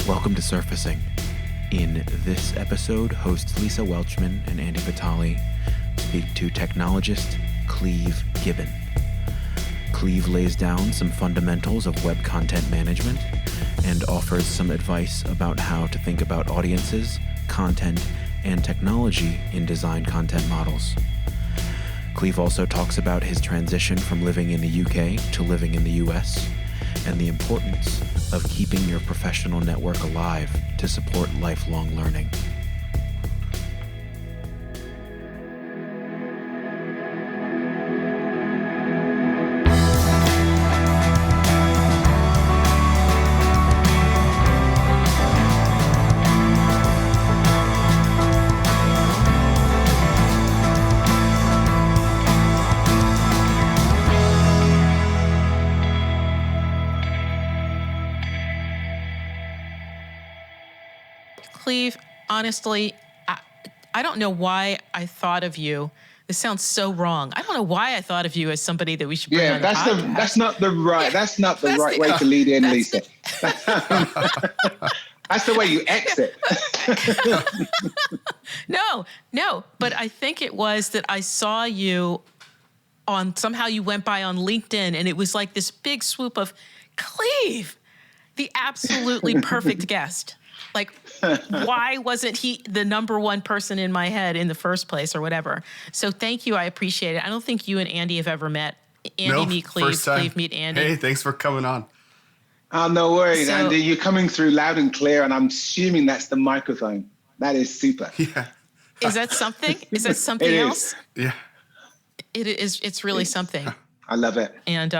Welcome to Surfacing. In this episode, hosts Lisa Welchman and Andy Vitale speak to technologist Cleve Gibbon. Cleve lays down some fundamentals of web content management and offers some advice about how to think about audiences, content, and technology in design content models. Cleve also talks about his transition from living in the UK to living in the US and the importance of keeping your professional network alive to support lifelong learning. Cleve, honestly, I don't know why I thought of you. This sounds so wrong. I don't know why I thought of you as somebody that we should bring on the podcast. That's not the right way to lead in, Lisa. That's the way you exit. No, but I think it was that I saw you somehow you went by on LinkedIn, and it was like this big swoop of Cleve, the absolutely perfect guest. Like, why wasn't he the number one person in my head in the first place or whatever? So thank you. I appreciate it. I don't think you and Andy have ever met. Andy meet Cleve, Cleve meet Andy. Hey, thanks for coming on. Oh, no worries, Andy. You're coming through loud and clear, and I'm assuming that's the microphone. That is super. Yeah. Is that something? Is that something else? Yeah. It is. It's really something. I love it. And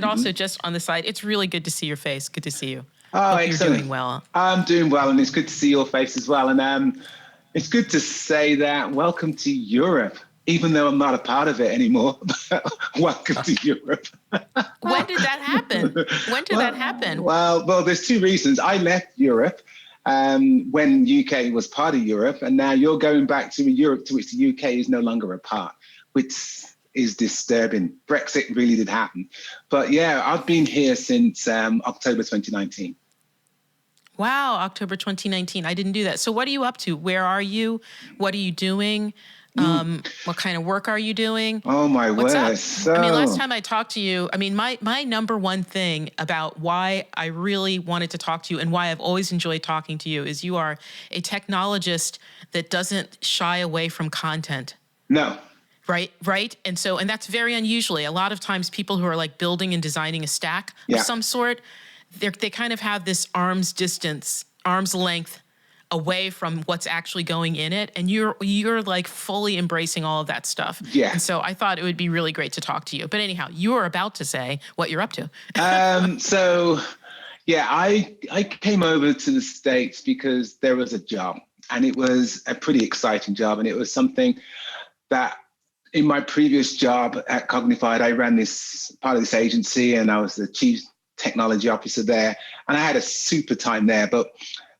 also just on the side, it's really good to see your face. Good to see you. Oh, Hope excellent. You're doing well. I'm doing well, and it's good to see your face as well. And it's good to say that welcome to Europe, even though I'm not a part of it anymore. Welcome to Europe. When did that happen? Well, there's two reasons. I left Europe when UK was part of Europe, and now you're going back to Europe to which the UK is no longer a part, which is disturbing. Brexit really did happen. But yeah, I've been here since October 2019. Wow, October 2019. I didn't do that. So what are you up to? Where are you? What are you doing? What kind of work are you doing? Oh, my word. I mean, last time I talked to you, my number one thing about why I really wanted to talk to you and why I've always enjoyed talking to you is you are a technologist that doesn't shy away from content. No. Right. And that's very unusually. A lot of times people who are like building and designing a stack of some sort, they kind of have this arm's length away from what's actually going in it. And you're like fully embracing all of that stuff. Yeah. And so I thought it would be really great to talk to you. But anyhow, you were about to say what you're up to. I came over to the States because there was a job, and it was a pretty exciting job. And it was something that in my previous job at Cognifide, I ran this part of this agency, and I was the chief technology officer there, and I had a super time there. But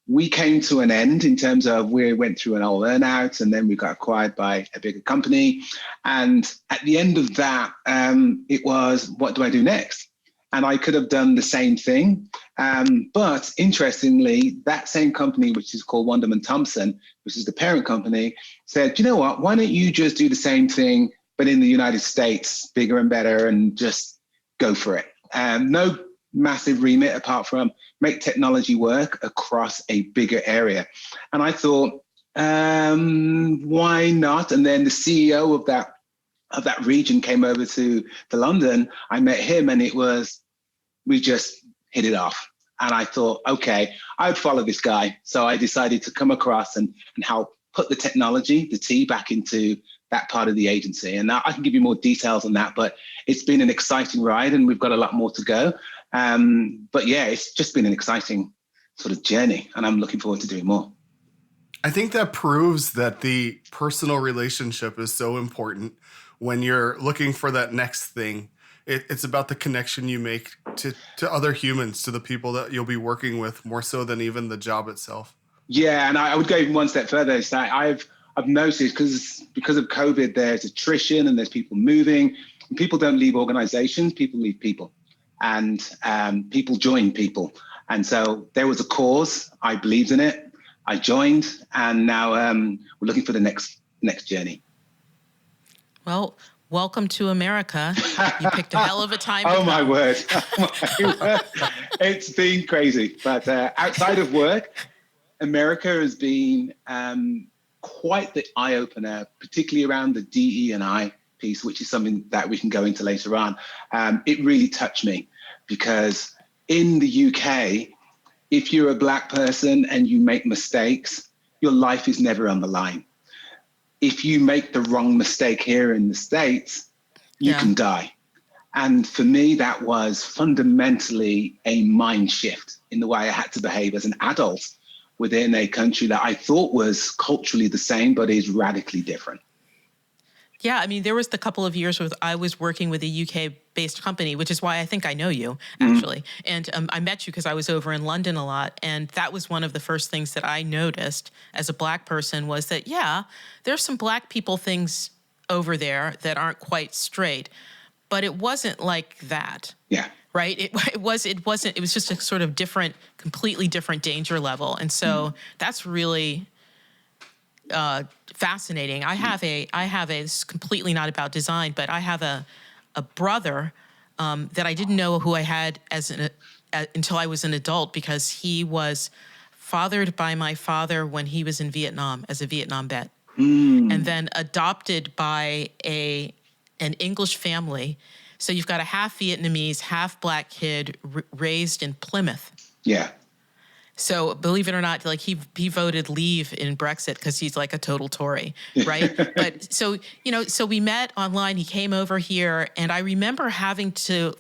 we came to an end in terms of we went through an old earnout, and then we got acquired by a bigger company. And at the end of that, it was, what do I do next? And I could have done the same thing. But interestingly, that same company, which is called Wunderman Thompson, which is the parent company, said, you know what, why don't you just do the same thing, but in the United States, bigger and better, and just go for it. No massive remit apart from make technology work across a bigger area. And I thought, why not? And then the CEO of that region came over to London. I met him, and we just hit it off. And I thought, okay, I'd follow this guy. So I decided to come across and help put the technology, the T, back into that part of the agency. And now I can give you more details on that, but it's been an exciting ride, and we've got a lot more to go. But yeah, it's just been an exciting sort of journey, and I'm looking forward to doing more. I think that proves that the personal relationship is so important when you're looking for that next thing. It's about the connection you make to other humans, to the people that you'll be working with, more so than even the job itself. Yeah, and I would go even one step further. So I've noticed because of COVID, there's attrition and there's people moving. People don't leave organizations, people leave people. And people join people. And so there was a cause. I believed in it. I joined, and now we're looking for the next journey. Well, welcome to America. You picked a hell of a time to Oh, come. my word. It's been crazy. But outside of work, America has been quite the eye-opener, particularly around the DE&I piece, which is something that we can go into later on. It really touched me because in the UK, if you're a Black person and you make mistakes, your life is never on the line. If you make the wrong mistake here in the States, you can die. And for me, that was fundamentally a mind shift in the way I had to behave as an adult within a country that I thought was culturally the same, but is radically different. Yeah, I mean, there was the couple of years where I was working with a UK-based company, which is why I think I know you, actually. And I met you because I was over in London a lot. And that was one of the first things that I noticed as a Black person was that, yeah, there's some Black people things over there that aren't quite straight. But it wasn't like that. Yeah. Right? It was just a sort of different, completely different danger level. And so that's really fascinating. I have a, it's completely not about design, but I have a brother that I didn't know who I had until I was an adult because he was fathered by my father when he was in Vietnam as a Vietnam vet, and then adopted by an English family. So you've got a half Vietnamese, half Black kid raised in Plymouth. Yeah. So believe it or not, like he voted leave in Brexit because he's like a total Tory, right? But so, so we met online, he came over here, and I remember having to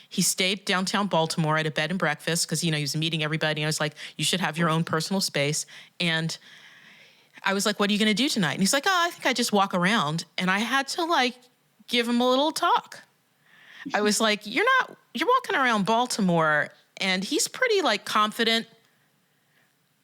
he stayed downtown Baltimore at a bed and breakfast because, he was meeting everybody. And I was like, you should have your own personal space. And I was like, what are you going to do tonight? And he's like, oh, I think I just walk around. And I had to give him a little talk. I was like, you're walking around Baltimore and he's pretty confident,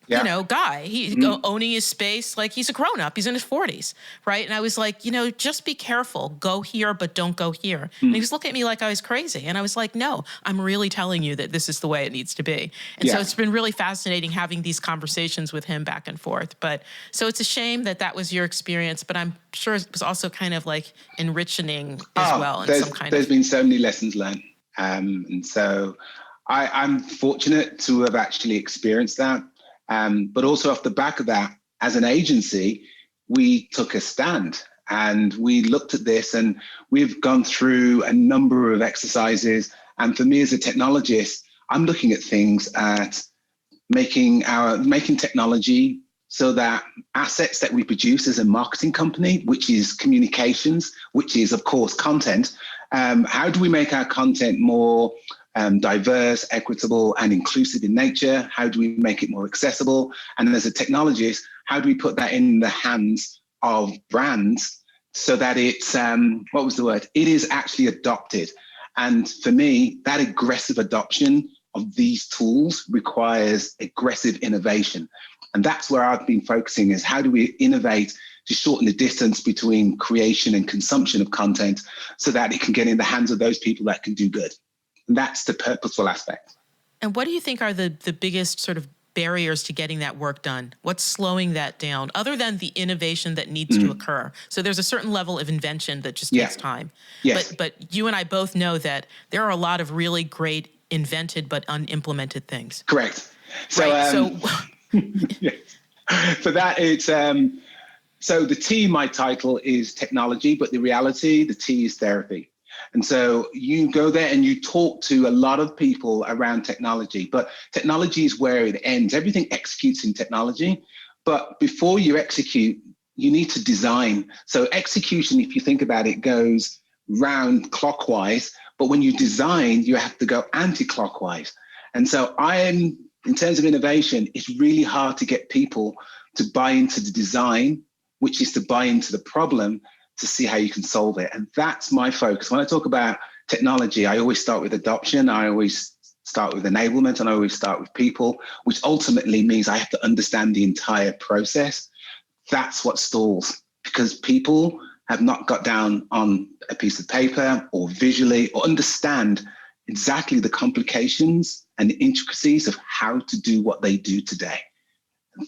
guy. He's owning his space. He's a grown up. He's in his 40s, right? And I was like, just be careful. Go here, but don't go here. And he was looking at me like I was crazy. And I was like, no, I'm really telling you that this is the way it needs to be. And so it's been really fascinating having these conversations with him back and forth. But so it's a shame that was your experience, but I'm sure it was also kind of enriching as well. There's been so many lessons learned. And so I'm fortunate to have actually experienced that. But also off the back of that, as an agency, we took a stand and we looked at this and we've gone through a number of exercises. And for me as a technologist, I'm looking at things at making technology so that assets that we produce as a marketing company, which is communications, which is, of course, content. How do we make our content more diverse, equitable, and inclusive in nature? How do we make it more accessible? And as a technologist, how do we put that in the hands of brands so that it's, it is actually adopted? And for me, that aggressive adoption of these tools requires aggressive innovation. And that's where I've been focusing is how do we innovate to shorten the distance between creation and consumption of content so that it can get in the hands of those people that can do good. And that's the purposeful aspect. And what do you think are the biggest sort of barriers to getting that work done? What's slowing that down other than the innovation that needs to occur? So there's a certain level of invention that just takes time. Yes. But you and I both know that there are a lot of really great invented but unimplemented things. Correct. So, yes. For that, it's so the T, my title is technology, but the reality, the T is therapy. And so you go there and you talk to a lot of people around technology, but technology is where it ends. Everything executes in technology, but before you execute, you need to design. So execution, if you think about it, goes round clockwise, but when you design, you have to go anti-clockwise. And so in terms of innovation, it's really hard to get people to buy into the design, which is to buy into the problem to see how you can solve it. And that's my focus. When I talk about technology, I always start with adoption. I always start with enablement, and I always start with people, which ultimately means I have to understand the entire process. That's what stalls, because people have not got down on a piece of paper or visually or understand exactly the complications and the intricacies of how to do what they do today.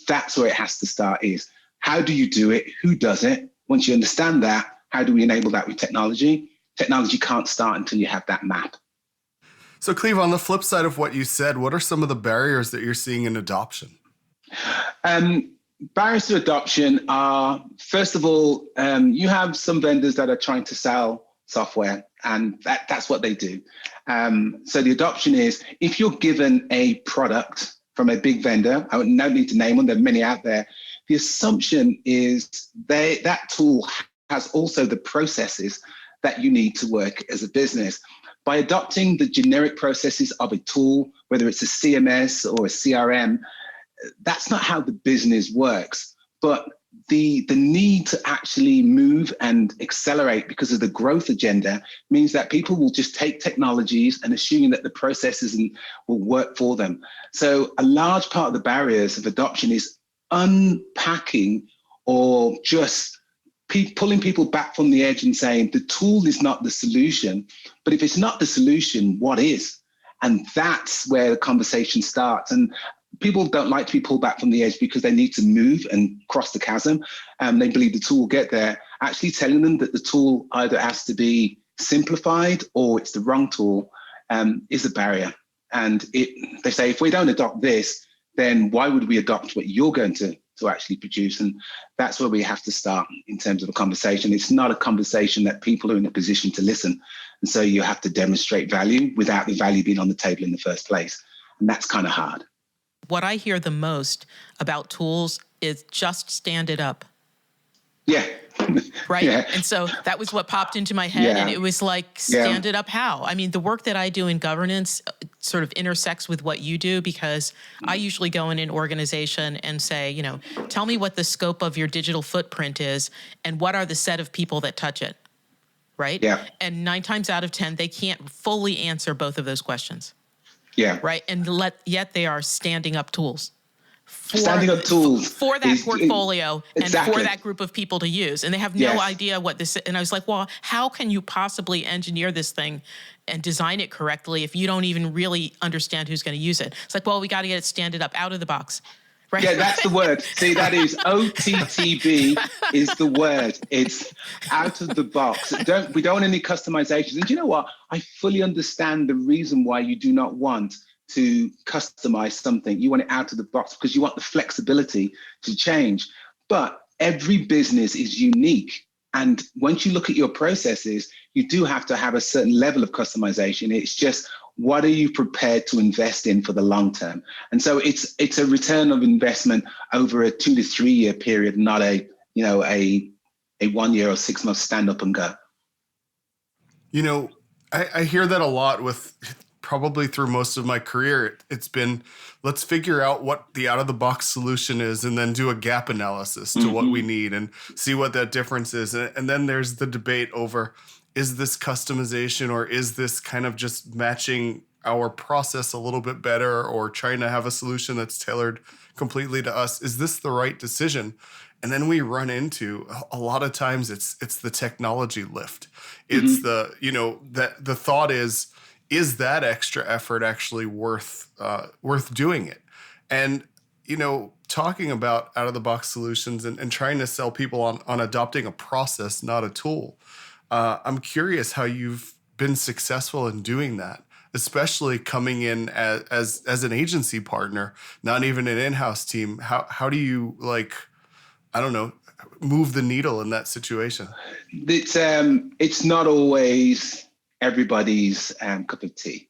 That's where it has to start, is how do you do it? Who does it? Once you understand that, how do we enable that with technology? Technology can't start until you have that map. So Cleve, on the flip side of what you said, what are some of the barriers that you're seeing in adoption? Barriers to adoption are, first of all, you have some vendors that are trying to sell software, and that's what they do. So the adoption is, if you're given a product from a big vendor, I would no need to name them, there are many out there, the assumption is that tool has also the processes that you need to work as a business. By adopting the generic processes of a tool, whether it's a CMS or a CRM, that's not how the business works. But the need to actually move and accelerate because of the growth agenda means that people will just take technologies and assuming that the processes will work for them. So a large part of the barriers of adoption is unpacking or just pulling people back from the edge and saying the tool is not the solution, but if it's not the solution, what is? And that's where the conversation starts. And people don't like to be pulled back from the edge because they need to move and cross the chasm. They believe the tool will get there. Actually telling them that the tool either has to be simplified or it's the wrong tool is a barrier. And they say, if we don't adopt this, then why would we adopt what you're going to actually produce? And that's where we have to start in terms of a conversation. It's not a conversation that people are in a position to listen. And so you have to demonstrate value without the value being on the table in the first place. And that's kind of hard. What I hear the most about tools is just stand it up. Yeah. Right? Yeah. And so that was what popped into my head. Yeah. And it was like, stand it up how? I mean, the work that I do in governance sort of intersects with what you do, because I usually go in an organization and say, tell me what the scope of your digital footprint is and what are the set of people that touch it. Right? Yeah. And 9 times out of 10, they can't fully answer both of those questions. Yeah. Right. And yet they are standing up tools. For that portfolio exactly. And for that group of people to use. And they have no idea what this is. And I was like, well, how can you possibly engineer this thing and design it correctly if you don't even really understand who's going to use it? It's like, well, we got to get it standed up out of the box. Right? Yeah, that's the word. See, that is OTTB is the word. It's out of the box. We don't want any customizations. And you know what? I fully understand the reason why you do not want to customize something. You want it out of the box because you want the flexibility to change. But every business is unique. And once you look at your processes, you do have to have a certain level of customization. It's just, what are you prepared to invest in for the long term? And so it's a return of investment over a 2 to 3 year period, not a 1 year or 6 month stand up and go. I hear that a lot with probably through most of my career. It's been, let's figure out what the out of the box solution is and then do a gap analysis to what we need and see what that difference is. And then there's the debate over, is this customization or is this kind of just matching our process a little bit better or trying to have a solution that's tailored completely to us? Is this the right decision? And then we run into, a lot of times it's the technology lift. It's the thought is that extra effort actually worth doing it? And, talking about out of the box solutions and trying to sell people on adopting a process, not a tool. I'm curious how you've been successful in doing that, especially coming in as an agency partner, not even an in-house team. How do you move the needle in that situation? It's not always everybody's cup of tea.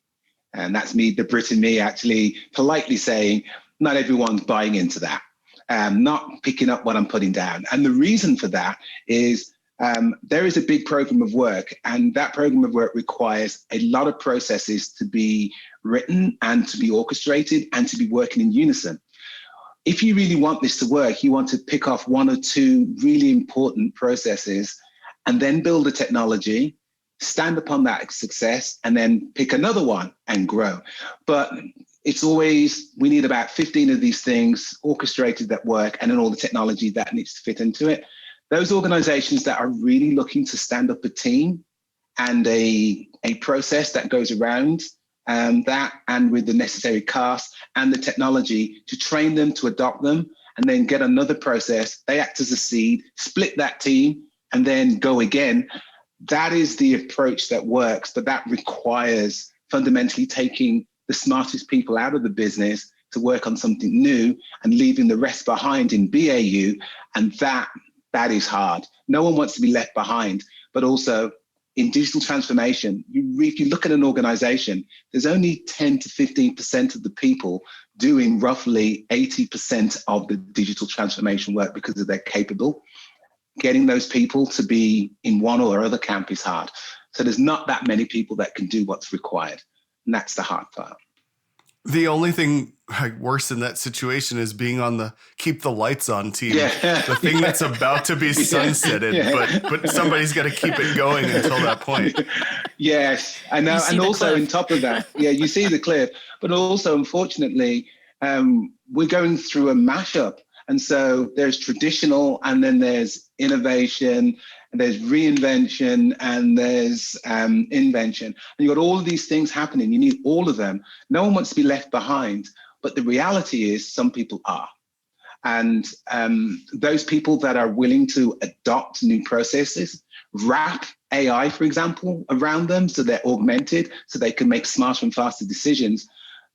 And that's me, the Brit in me, actually politely saying, not everyone's buying into that, not picking up what I'm putting down. And the reason for that is there is a big program of work, and that program of work requires a lot of processes to be written and to be orchestrated and to be working in unison. If you really want this to work, you want to pick off 1 or 2 really important processes and then build a technology, stand upon that success, and then pick another one and grow. But it's always, we need about 15 of these things orchestrated that work, and then all the technology that needs to fit into it. Those organizations that are really looking to stand up a team and a process that goes around that and with the necessary cast and the technology to train them, to adopt them, and then get another process. They act as a seed, split that team, and then go again. That is the approach that works, but that requires fundamentally taking the smartest people out of the business to work on something new and leaving the rest behind in BAU. And that is hard. No one wants to be left behind, but also in digital transformation, if you look at an organization, there's only 10 to 15% of the people doing roughly 80% of the digital transformation work because they're capable. Getting those people to be in one or other camp is hard. So there's not that many people that can do what's required. And that's the hard part. The only thing worse in that situation is being on the keep the lights on team. Yeah. The thing that's about to be sunsetted, but somebody's got to keep it going until that point. Yes, I know. And also on top of that, you see the cliff, but also unfortunately, we're going through a mashup. And so there's traditional, and then there's innovation, and there's reinvention, and there's invention. And you've got all of these things happening. You need all of them. No one wants to be left behind. But the reality is some people are. And those people that are willing to adopt new processes, wrap AI, for example, around them so they're augmented, so they can make smarter and faster decisions,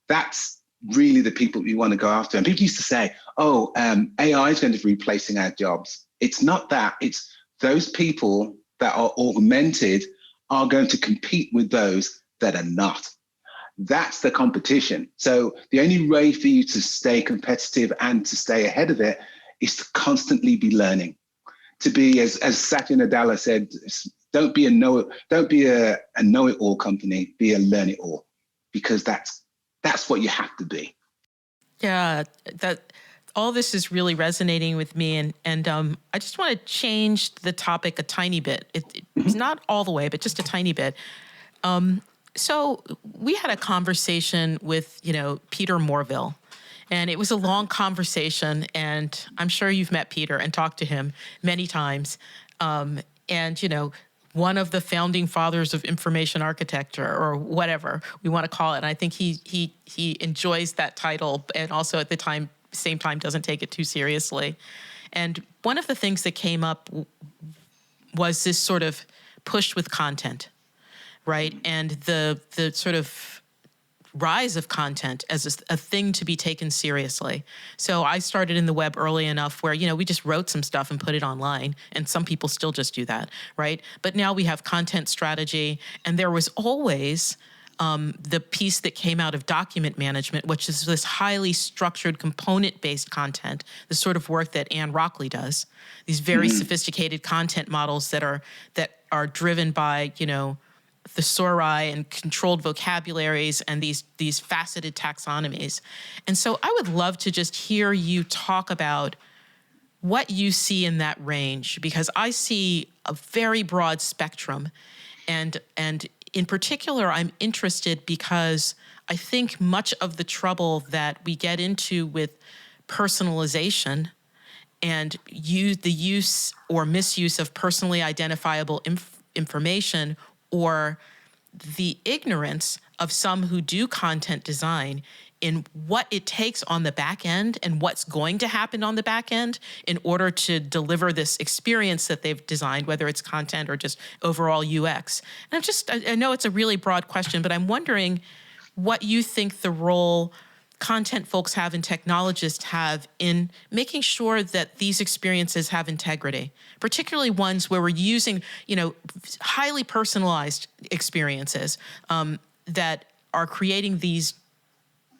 that's really the people we want to go after. And people used to say, AI is going to be replacing our jobs. It's not that. It's those people that are augmented are going to compete with those that are not. That's the competition. So the only way for you to stay competitive and to stay ahead of it is to constantly be learning. To be, as Satya Nadella said, don't be a know-it-all company, be a learn-it-all, because that's what you have to be. Yeah, that all this is really resonating with me, and I just want to change the topic a tiny bit. It's not all the way, but just a tiny bit. So we had a conversation with, Peter Morville, and it was a long conversation, and I'm sure you've met Peter and talked to him many times. And, one of the founding fathers of information architecture, or whatever we want to call it. And I think he enjoys that title, and also at the same time doesn't take it too seriously. And one of the things that came up was this sort of push with content, right? And the sort of rise of content as a thing to be taken seriously. So I started in the web early enough where, we just wrote some stuff and put it online, and some people still just do that, right? But now we have content strategy, and there was always the piece that came out of document management, which is this highly structured component-based content, the sort of work that Anne Rockley does, these very sophisticated content models that are driven by, thesauri and controlled vocabularies and these faceted taxonomies. And so I would love to just hear you talk about what you see in that range, because I see a very broad spectrum. And in particular, I'm interested because I think much of the trouble that we get into with personalization and the use or misuse of personally identifiable information, or the ignorance of some who do content design in what it takes on the back end and what's going to happen on the back end in order to deliver this experience that they've designed, whether it's content or just overall UX. And I know it's a really broad question, but I'm wondering what you think the role content folks have and technologists have in making sure that these experiences have integrity, particularly ones where we're using, highly personalized experiences that are creating these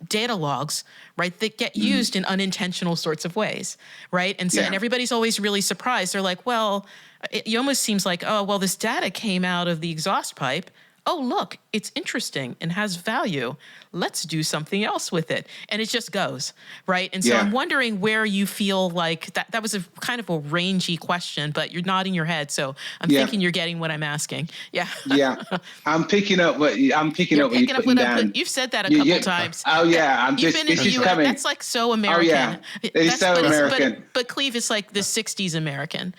data logs, right, that get used in unintentional sorts of ways, right? And so, and everybody's always really surprised. They're like, well, it almost seems like, this data came out of the exhaust pipe. Oh, look, it's interesting and has value. Let's do something else with it. And it just goes, right? And so I'm wondering where you feel like that was a kind of a rangy question, but you're nodding your head. So I'm thinking you're getting what I'm asking. Yeah. Yeah. I'm picking up what you're putting down. You've said that a couple times. Oh yeah. You've been in the US. That's like so American. Oh yeah. It's so American. But Cleve is like the 60s American.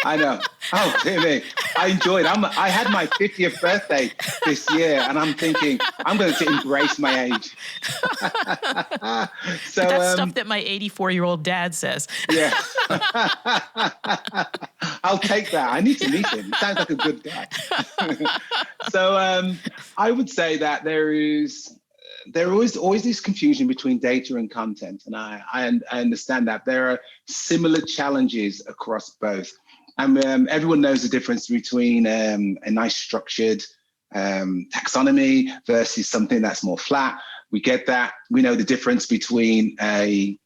I know. Oh, I enjoyed it. I had my 50th birthday birthday this year, and I'm thinking I'm going to embrace my age. So that's stuff that my 84-year-old dad says. Yeah. I'll take that. I need to meet him. He sounds like a good guy. So I would say that there is always this confusion between data and content. And I understand that there are similar challenges across both. And everyone knows the difference between a nice structured taxonomy versus something that's more flat. We get that. We know the difference between an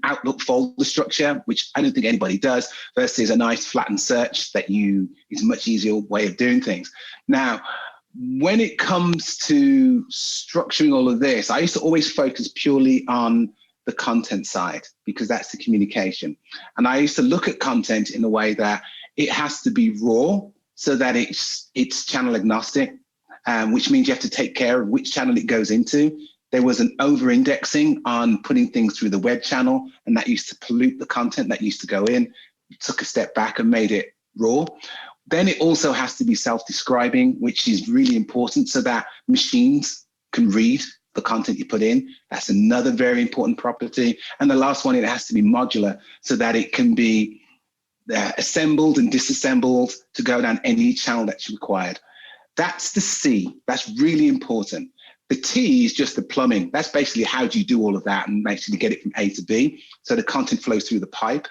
Outlook folder structure, which I don't think anybody does, versus a nice flattened search that is a much easier way of doing things. Now, when it comes to structuring all of this, I used to always focus purely on the content side because that's the communication. And I used to look at content in a way that it has to be raw so that it's channel agnostic, which means you have to take care of which channel it goes into. There was an over-indexing on putting things through the web channel, and that used to pollute the content that used to go in. You took a step back and made it raw. Then it also has to be self-describing, which is really important so that machines can read the content you put in. That's another very important property. And the last one, it has to be modular so that it can be assembled and disassembled to go down any channel that's required. That's the C. That's really important. The T is just the plumbing. That's basically how do you do all of that and basically get it from A to B so the content flows through the pipe.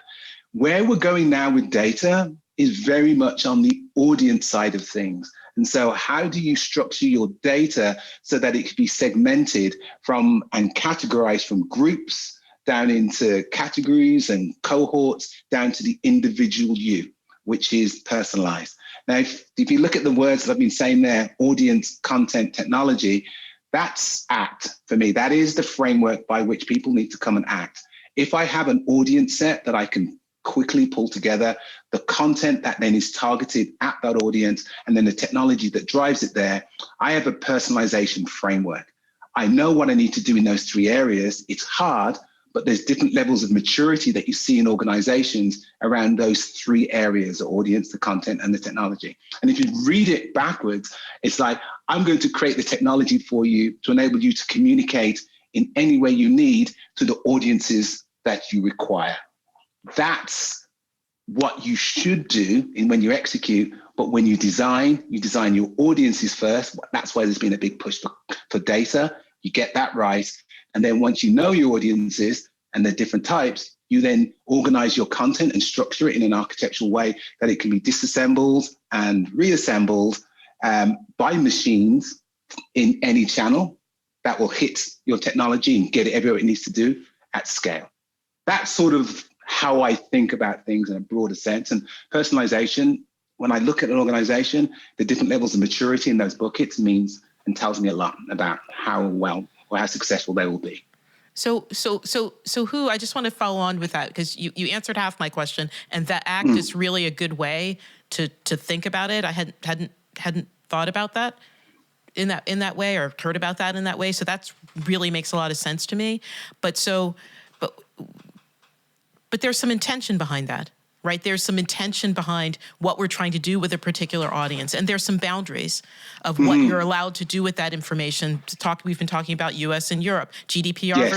Where we're going now with data is very much on the audience side of things. And so how do you structure your data so that it can be segmented from and categorized from groups down into categories and cohorts down to the individual you, which is personalized. Now, if you look at the words that I've been saying there, audience, content, technology, that's ACT for me. That is the framework by which people need to come and act. If I have an audience set that I can quickly pull together, the content that then is targeted at that audience, and then the technology that drives it there, I have a personalization framework. I know what I need to do in those three areas. It's hard, but there's different levels of maturity that you see in organizations around those three areas: the audience, the content, and the technology. And if you read it backwards, it's like, I'm going to create the technology for you to enable you to communicate in any way you need to the audiences that you require. That's what you should do when you execute. But when you design your audiences first. That's why there's been a big push for data. You get that right. And then once you know your audiences and the different types, you then organize your content and structure it in an architectural way that it can be disassembled and reassembled by machines in any channel that will hit your technology and get it everywhere it needs to do at scale. That's sort of how I think about things in a broader sense. And personalization, when I look at an organization, the different levels of maturity in those buckets means and tells me a lot about how well or how successful they will be. So who, I just want to follow on with that, because you answered half my question, and that ACT is really a good way to think about it. I hadn't thought about that in that way, or heard about that in that way. So that's really makes a lot of sense to me. But there's some intention behind that, right? There's some intention behind what we're trying to do with a particular audience. And there's some boundaries of what you're allowed to do with that information. We've been talking about US and Europe, GDPR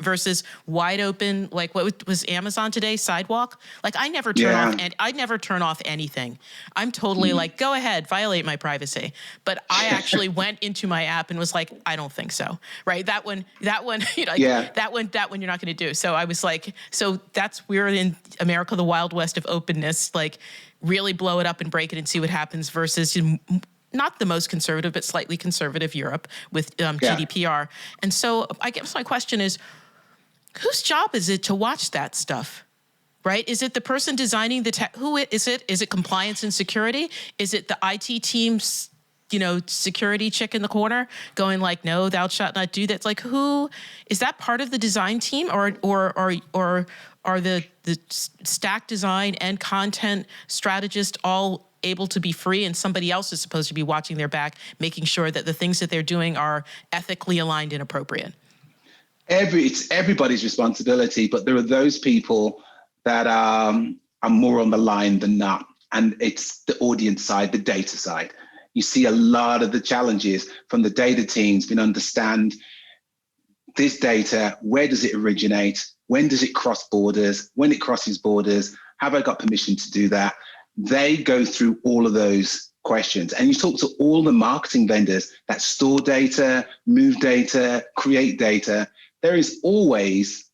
versus wide open, like what was Amazon today, sidewalk? Like I never turn off anything. I'm totally like, go ahead, violate my privacy. But I actually went into my app and was like, I don't think so, right? That one, that one you're not going to do. So I was like, so we're in America, the Wild West of openness, like really blow it up and break it and see what happens versus not the most conservative, but slightly conservative Europe with GDPR. And so I guess my question is, whose job is it to watch that stuff, right? Is it the person designing the tech? Who is it? Is it compliance and security? Is it the IT team's, security chick in the corner going like, no, thou shalt not do that? It's like, who is that part of the design team, or are the stack design and content strategist all able to be free, and somebody else is supposed to be watching their back, making sure that the things that they're doing are ethically aligned and appropriate? It's everybody's responsibility, but there are those people that are more on the line than not. And it's the audience side, the data side. you see a lot of the challenges from the data teams being understand this data, where does it originate? When does it cross borders? When it crosses borders, have I got permission to do that? They go through all of those questions. And you talk to all the marketing vendors that store data, move data, create data. There is always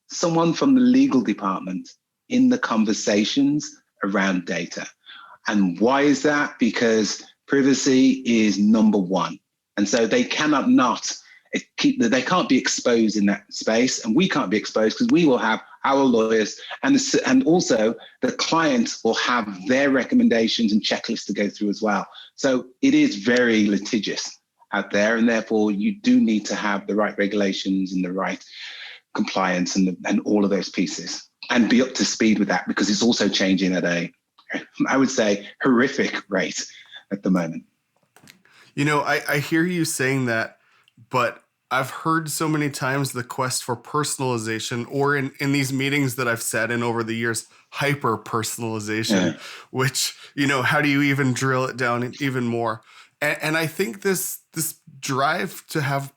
someone from the legal department in the conversations around data. And why is that? Because privacy is number one. And so they cannot they can't be exposed in that space, and we can't be exposed because we will have our lawyers and also the client will have their recommendations and checklists to go through as well. So it is very litigious out there, and therefore you do need to have the right regulations and the right compliance and all of those pieces and be up to speed with that, because it's also changing at I would say, horrific rate at the moment. I hear you saying that, but I've heard so many times the quest for personalization, or in these meetings that I've sat in over the years, hyper personalization, which, how do you even drill it down even more? And I think this drive to have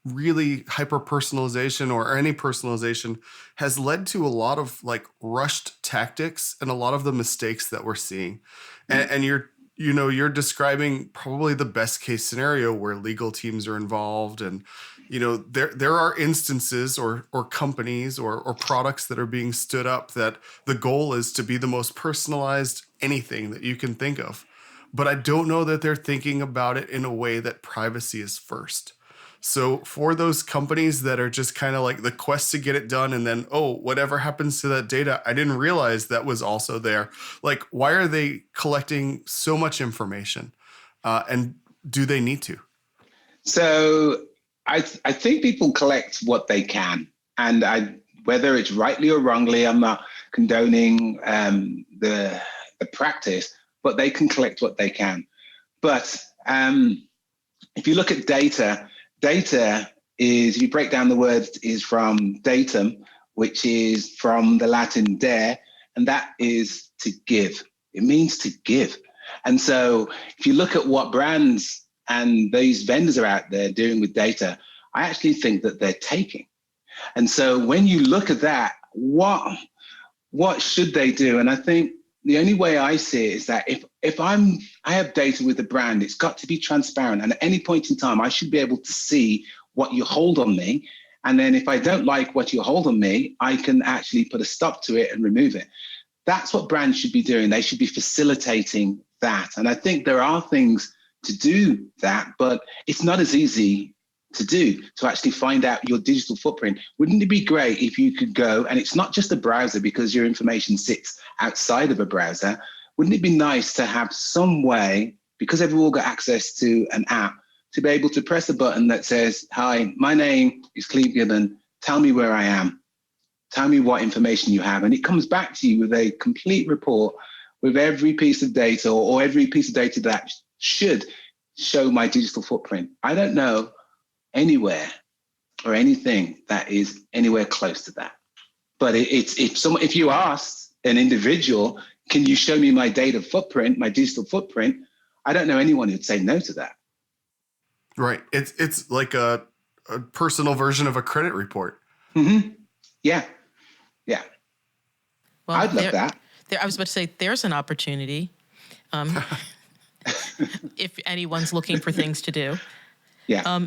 really hyper personalization or any personalization has led to a lot of like rushed tactics and a lot of the mistakes that we're seeing. And you're describing probably the best case scenario where legal teams are involved, and there are instances or companies or products that are being stood up that the goal is to be the most personalized anything that you can think of. But I don't know that they're thinking about it in a way that privacy is first. So for those companies that are just kind of like the quest to get it done, and then, whatever happens to that data, I didn't realize that was also there. Like, why are they collecting so much information? And do they need to? So I think people collect what they can. And whether it's rightly or wrongly, I'm not condoning the practice, but they can collect what they can. But if you look at data is, if you break down the words, is from datum, which is from the Latin dare, and that is to give. It means to give. And so if you look at what brands and these vendors are out there doing with data, I actually think that they're taking. And so when you look at that, what should they do? And I think the only way I see it is that if I have data with a brand, it's got to be transparent. And at any point in time, I should be able to see what you hold on me. And then if I don't like what you hold on me, I can actually put a stop to it and remove it. That's what brands should be doing. They should be facilitating that. And I think there are things to do that, but it's not as easy to do, to actually find out your digital footprint. Wouldn't it be great if you could go, and it's not just a browser because your information sits outside of a browser. Wouldn't it be nice to have some way, because everyone got access to an app, to be able to press a button that says, hi, my name is Cleve Gibbon, tell me where I am, tell me what information you have. And it comes back to you with a complete report with every piece of data or every piece of data that should show my digital footprint. I don't know anywhere or anything that is anywhere close to that. But if you asked an individual, can you show me my data footprint, my digital footprint? I don't know anyone who'd say no to that. Right. It's like a personal version of a credit report. Mm-hmm. Yeah. Well, I'd love that. I was about to say, there's an opportunity if anyone's looking for things to do. Yeah.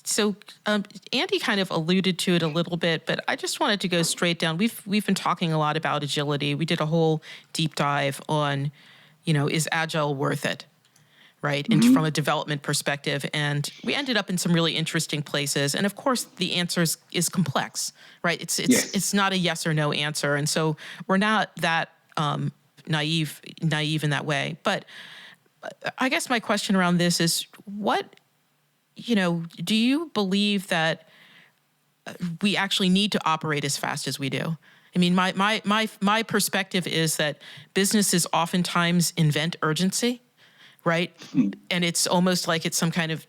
So Andy kind of alluded to it a little bit, but I just wanted to go straight down. We've been talking a lot about agility. We did a whole deep dive on, is Agile worth it, right? And from a development perspective, and we ended up in some really interesting places. And of course, the answer is complex, right? It's not a yes or no answer, and so we're not that naive in that way. But I guess my question around this is, do you believe that we actually need to operate as fast as we do? I mean, my perspective is that businesses oftentimes invent urgency, right? And it's almost like it's some kind of,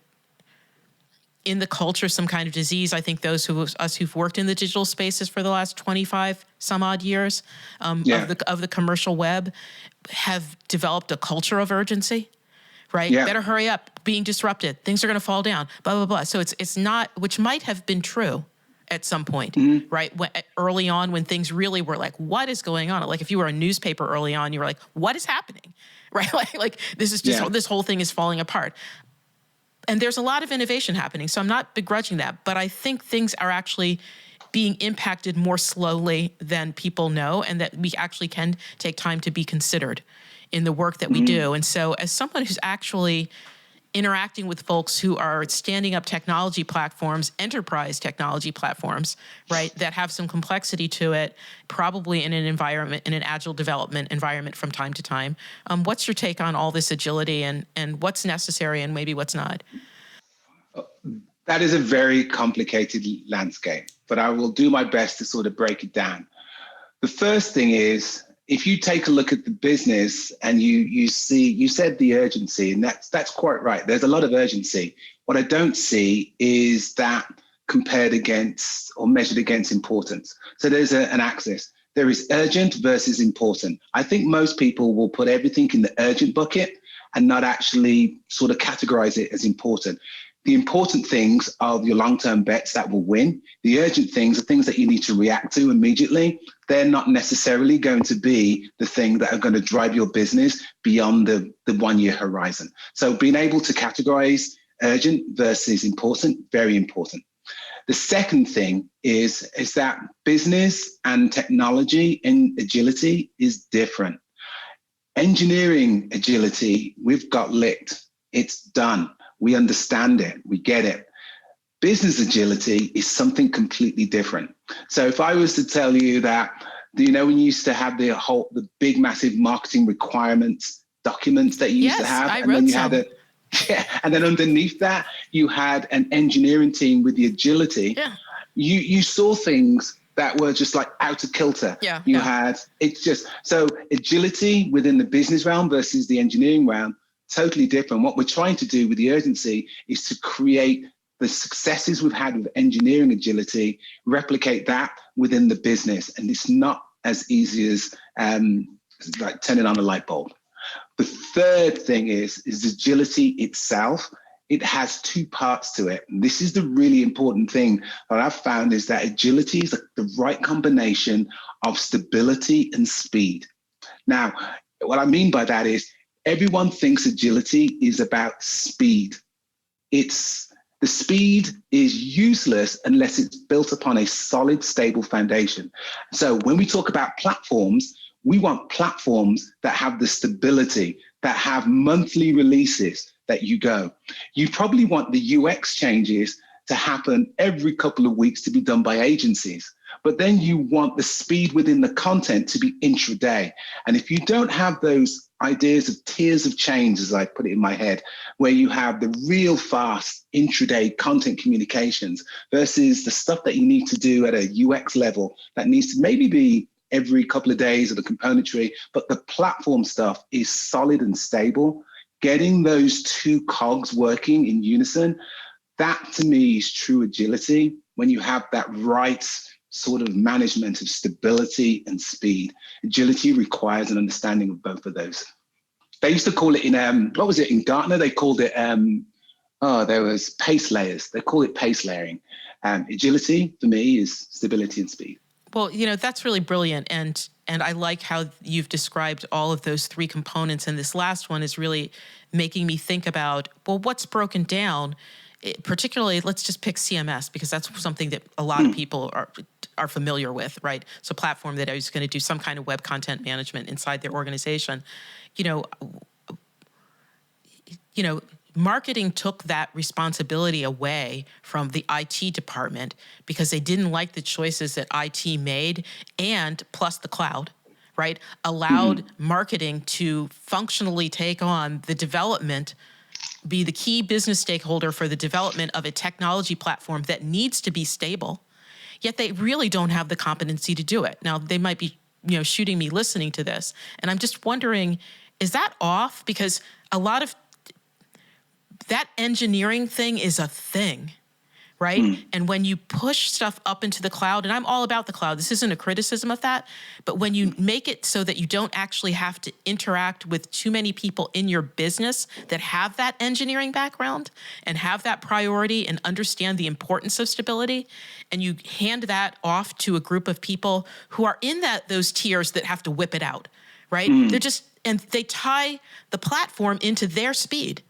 in the culture, some kind of disease. I think those who've worked in the digital spaces for the last 25 some odd years of the commercial web have developed a culture of urgency. right? Yeah. Better hurry up, being disrupted. Things are going to fall down, blah, blah, blah. So it's not, which might have been true at some point, right? Early on when things really were like, what is going on? Like if you were a newspaper early on, you were like, what is happening? Right? Like this is just, this whole thing is falling apart. And there's a lot of innovation happening. So I'm not begrudging that, but I think things are actually being impacted more slowly than people know, and that we actually can take time to be considered in the work that we do. And so as someone who's actually interacting with folks who are standing up technology platforms, enterprise technology platforms, right, that have some complexity to it, probably in an environment, in an agile development environment from time to time. What's your take on all this agility and what's necessary and maybe what's not? That is a very complicated landscape, but I will do my best to sort of break it down. The first thing is, if you take a look at the business and you see, you said the urgency, and that's quite right. There's a lot of urgency. What I don't see is that compared against or measured against importance. So there's an axis. There is urgent versus important. I think most people will put everything in the urgent bucket and not actually sort of categorize it as important. The important things are your long-term bets that will win. The urgent things are things that you need to react to immediately. They're not necessarily going to be the thing that are going to drive your business beyond the 1 year horizon. So being able to categorize urgent versus important, very important. The second thing is that business and technology and agility is different. Engineering agility, we've got licked. It's done. We understand it. We get it. Business agility is something completely different. So if I was to tell you that, you know, when you used to have the big, massive marketing requirements documents that you used to have, and then you had and then underneath that, you had an engineering team with the agility. Yeah. You saw things that were just like out of kilter. It's just, so agility within the business realm versus the engineering realm, totally different. What we're trying to do with the urgency is to create the successes we've had with engineering agility, replicate that within the business. And it's not as easy as like turning on a light bulb. The third thing is agility itself. It has two parts to it. And this is the really important thing that I've found, is that agility is the right combination of stability and speed. Now, what I mean by that is everyone thinks agility is about speed. The speed is useless unless it's built upon a solid, stable foundation. So when we talk about platforms, we want platforms that have the stability, that have monthly releases that you go. You probably want the UX changes to happen every couple of weeks to be done by agencies. But then you want the speed within the content to be intraday. And if you don't have those ideas of tiers of change, as I put it in my head, where you have the real fast intraday content communications versus the stuff that you need to do at a UX level that needs to maybe be every couple of days of the componentry, but the platform stuff is solid and stable, getting those two cogs working in unison, that to me is true agility, when you have that right sort of management of stability and speed. Agility requires an understanding of both of those. They used to call it in, in Gartner, they called it, there was pace layers. They call it pace layering. Agility for me is stability and speed. Well, you know, that's really brilliant. And I like how you've described all of those three components. And this last one is really making me think about, well, what's broken down? Particularly, let's just pick CMS, because that's something that a lot of people are familiar with, right? So platform that is going to do some kind of web content management inside their organization. You know, marketing took that responsibility away from the IT department because they didn't like the choices that IT made, and plus the cloud, right? Allowed marketing to functionally take on the development, be the key business stakeholder for the development of a technology platform that needs to be stable, yet they really don't have the competency to do it. Now, they might be, shooting me listening to this, and I'm just wondering, is that off? Because a lot of that engineering thing is a thing, right? And when you push stuff up into the cloud, and I'm all about the cloud, this isn't a criticism of that, but when you make it so that you don't actually have to interact with too many people in your business that have that engineering background and have that priority and understand the importance of stability, and you hand that off to a group of people who are in those tiers that have to whip it out, right? And they tie the platform into their speed.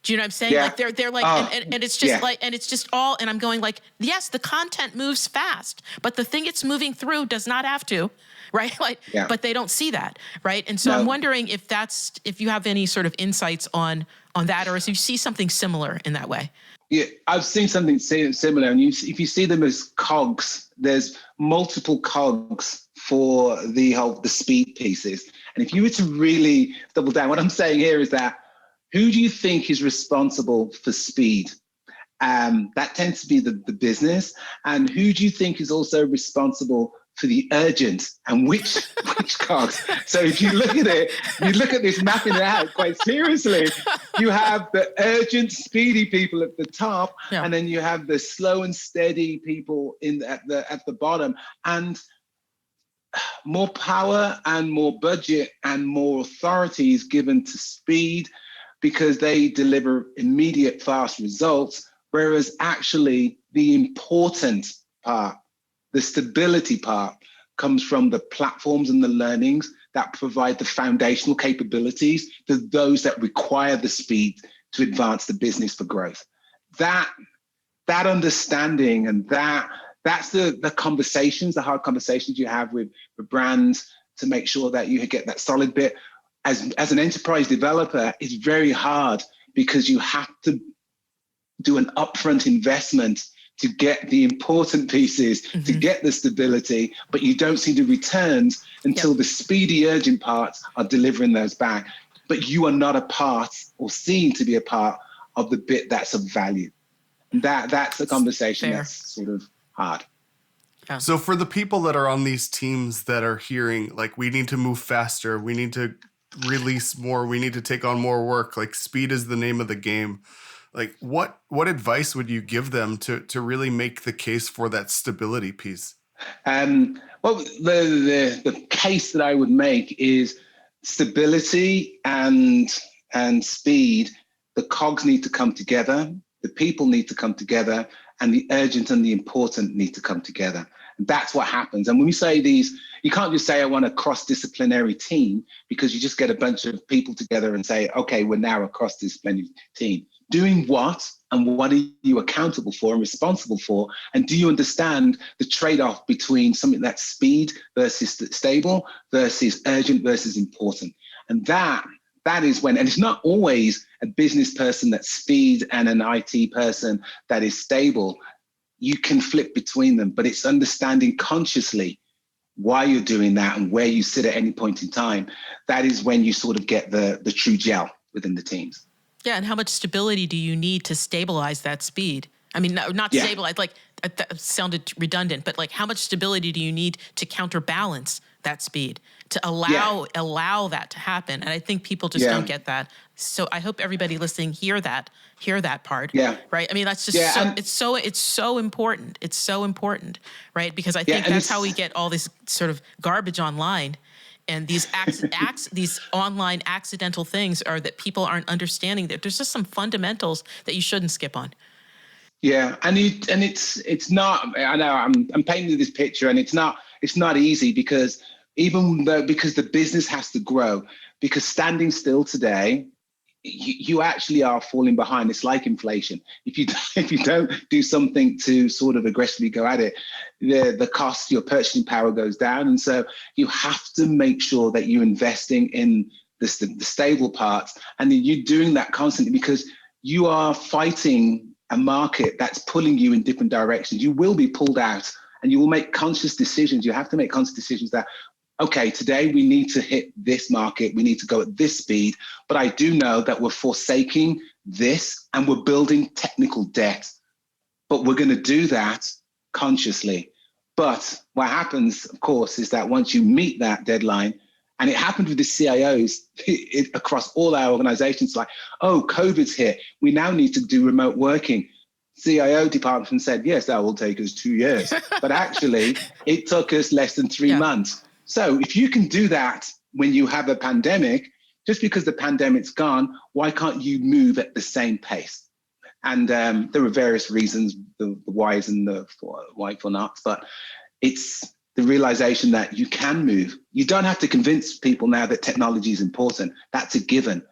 Do you know what I'm saying? Yeah. Like they're like, and it's just like, and it's just all, and I'm going like, yes, the content moves fast, but the thing it's moving through does not have to, right? Like, but they don't see that, right? And so I'm wondering if you have any sort of insights on that, or if you see something similar in that way. Yeah, I've seen something similar, and if you see them as cogs, there's multiple cogs for the speed pieces. And if you were to really double down, what I'm saying here is that who do you think is responsible for speed? That tends to be the business. And who do you think is also responsible for the urgent, and which cogs? So if you look at it, you look at this, mapping it out quite seriously. You have the urgent, speedy people at the top, and then you have the slow and steady people at the bottom. And more power and more budget and more authority is given to speed because they deliver immediate, fast results, whereas actually the important part, the stability part, comes from the platforms and the learnings that provide the foundational capabilities to those that require the speed to advance the business for growth. That understanding, and that's the conversations, the hard conversations you have with brands to make sure that you get that solid bit. As an enterprise developer, it's very hard because you have to do an upfront investment to get the important pieces, to get the stability, but you don't see the returns until the speedy, urgent parts are delivering those back. But you are not a part, or seen to be a part, of the bit that's of value. That's a conversation that's sort of hard. Yeah. So for the people that are on these teams that are hearing, like, we need to move faster, we need to release more, we need to take on more work, like speed is the name of the game. Like what advice would you give them to really make the case for that stability piece? Well, the case that I would make is stability and speed. The cogs need to come together, the people need to come together, and the urgent and the important need to come together. And that's what happens. And when we say these, you can't just say, I want a cross-disciplinary team, because you just get a bunch of people together and say, okay, we're now a cross-disciplinary team. Doing what, and what are you accountable for and responsible for? And do you understand the trade-off between something that's speed versus stable versus urgent versus important? And that is when, and it's not always a business person that's speed and an IT person that is stable. You can flip between them, but it's understanding consciously why you're doing that and where you sit at any point in time. That is when you sort of get the true gel within the teams. Yeah, and how much stability do you need to stabilize that speed? I mean, not stabilize, like that sounded redundant, but like how much stability do you need to counterbalance that speed, to allow that to happen? And I think people just don't get that. So I hope everybody listening hear that part. Yeah. Right. I mean, that's just it's so important. It's so important, right? Because I think that's how we get all this sort of garbage online. And these these online accidental things are that people aren't understanding that there's just some fundamentals that you shouldn't skip on. Yeah, and it's not. I know I'm painting this picture, and it's not easy because because the business has to grow. Because standing still today, you actually are falling behind. It's like inflation. If you don't do something to sort of aggressively go at it, the cost, your purchasing power goes down. And so you have to make sure that you're investing in the stable parts, and then you're doing that constantly because you are fighting a market that's pulling you in different directions. You will be pulled out, and you will make conscious decisions. You have to make conscious decisions that, okay, today we need to hit this market, we need to go at this speed, but I do know that we're forsaking this and we're building technical debt. But we're going to do that consciously. But what happens, of course, is that once you meet that deadline, and it happened with the CIOs across all our organizations, like, oh, COVID's here, we now need to do remote working. CIO department said, yes, that will take us 2 years. But actually, it took us less than 3 months. So if you can do that when you have a pandemic, just because the pandemic's gone, why can't you move at the same pace? And there were various reasons, the whys and the why for not, but it's the realization that you can move. You don't have to convince people now that technology is important. That's a given.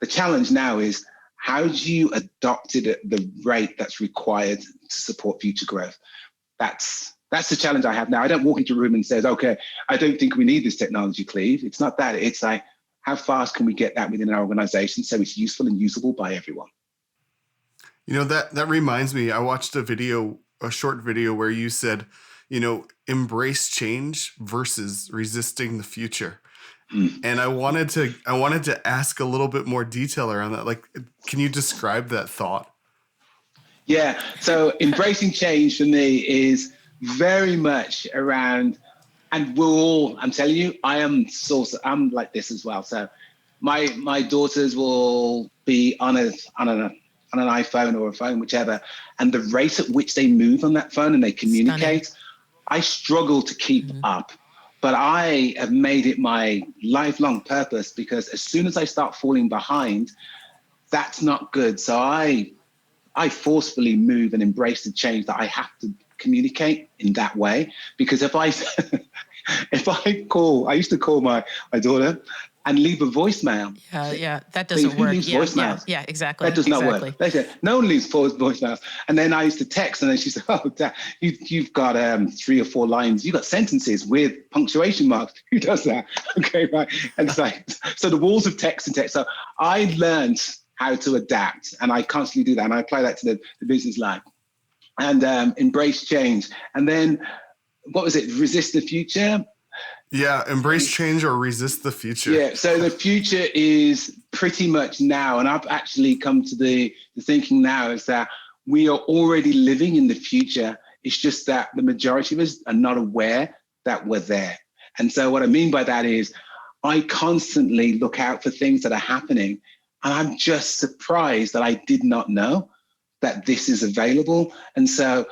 The challenge now is, how do you adopt it at the rate that's required to support future growth? That's the challenge I have now. I don't walk into a room and say, okay, I don't think we need this technology, Cleve. It's not that. It's like, how fast can we get that within our organization so it's useful and usable by everyone? You know, that reminds me, I watched a short video where you said, you know, embrace change versus resisting the future. And I wanted to ask a little bit more detail around that. Like, can you describe that thought? Yeah. So embracing change for me is very much around, and I'm telling you, I'm like this as well. So my daughters will be on an iPhone or a phone, whichever, and the rate at which they move on that phone and they communicate, stunning. I struggle to keep up. But I have made it my lifelong purpose, because as soon as I start falling behind, that's not good. So I forcefully move and embrace the change that I have to communicate in that way. Because if I used to call my daughter and leave a voicemail. Yeah, that doesn't work. Yeah, exactly. That does not work. They said, no one leaves voicemails. And then I used to text, and then she said, oh, Dad, you've got 3 or 4 lines. You've got sentences with punctuation marks. Who does that? Okay, right. And it's like, so the walls of text and text. So I learned how to adapt, and I constantly do that. And I apply that to the business life and embrace change. And then, what was it? Resist the future. Yeah, embrace change or resist the future. Yeah, so the future is pretty much now. And I've actually come to the thinking now is that we are already living in the future. It's just that the majority of us are not aware that we're there. And so what I mean by that is, I constantly look out for things that are happening. And I'm just surprised that I did not know that this is available. And so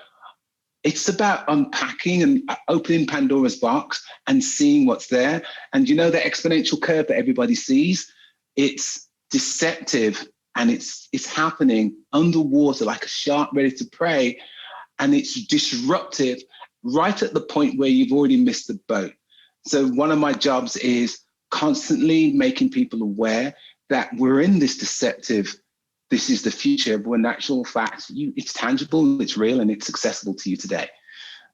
it's about unpacking and opening Pandora's box and seeing what's there. And you know, the exponential curve that everybody sees, it's deceptive, and it's happening underwater like a shark ready to prey. And it's disruptive right at the point where you've already missed the boat. So one of my jobs is constantly making people aware that we're in this deceptive, this is the future, but in actual fact, it's tangible, it's real, and it's accessible to you today.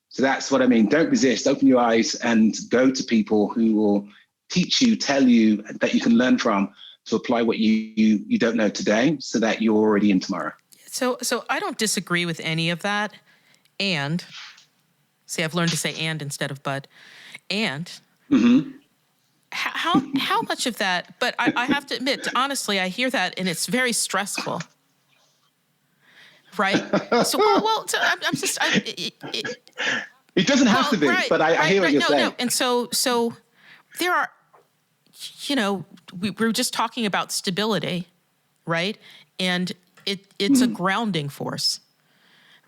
So that's what I mean. Don't resist, open your eyes and go to people who will teach you, tell you that you can learn from to apply what you don't know today so that you're already in tomorrow. So I don't disagree with any of that. And, see, I've learned to say and instead of but. And how much of that, but I have to admit, honestly, I hear that and it's very stressful. Right? So, I'm just... it doesn't have to be, but I hear what you're saying. No. And so there are, you know, we were just talking about stability, right? And it's a grounding force,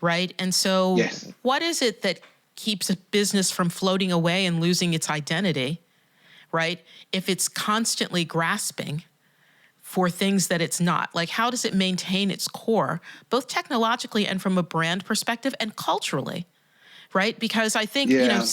right? And so what is it that keeps a business from floating away and losing its identity, right? If it's constantly grasping for things that it's not, like how does it maintain its core, both technologically and from a brand perspective and culturally, right? Because I think, you know,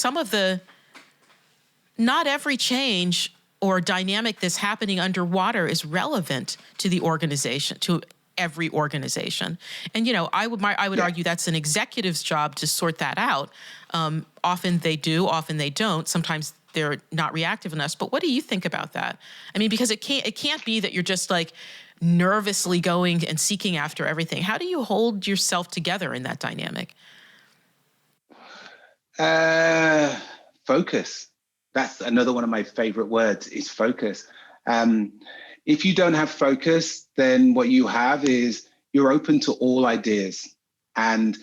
not every change or dynamic that's happening underwater is relevant to the organization, to every organization. And, you know, I would argue that's an executive's job to sort that out. Often they do, often they don't. Sometimes they're not reactive enough. But what do you think about that? I mean, because it can't be that you're just like nervously going and seeking after everything. How do you hold yourself together in that dynamic? Focus. That's another one of my favorite words is focus. If you don't have focus, then what you have is you're open to all ideas. And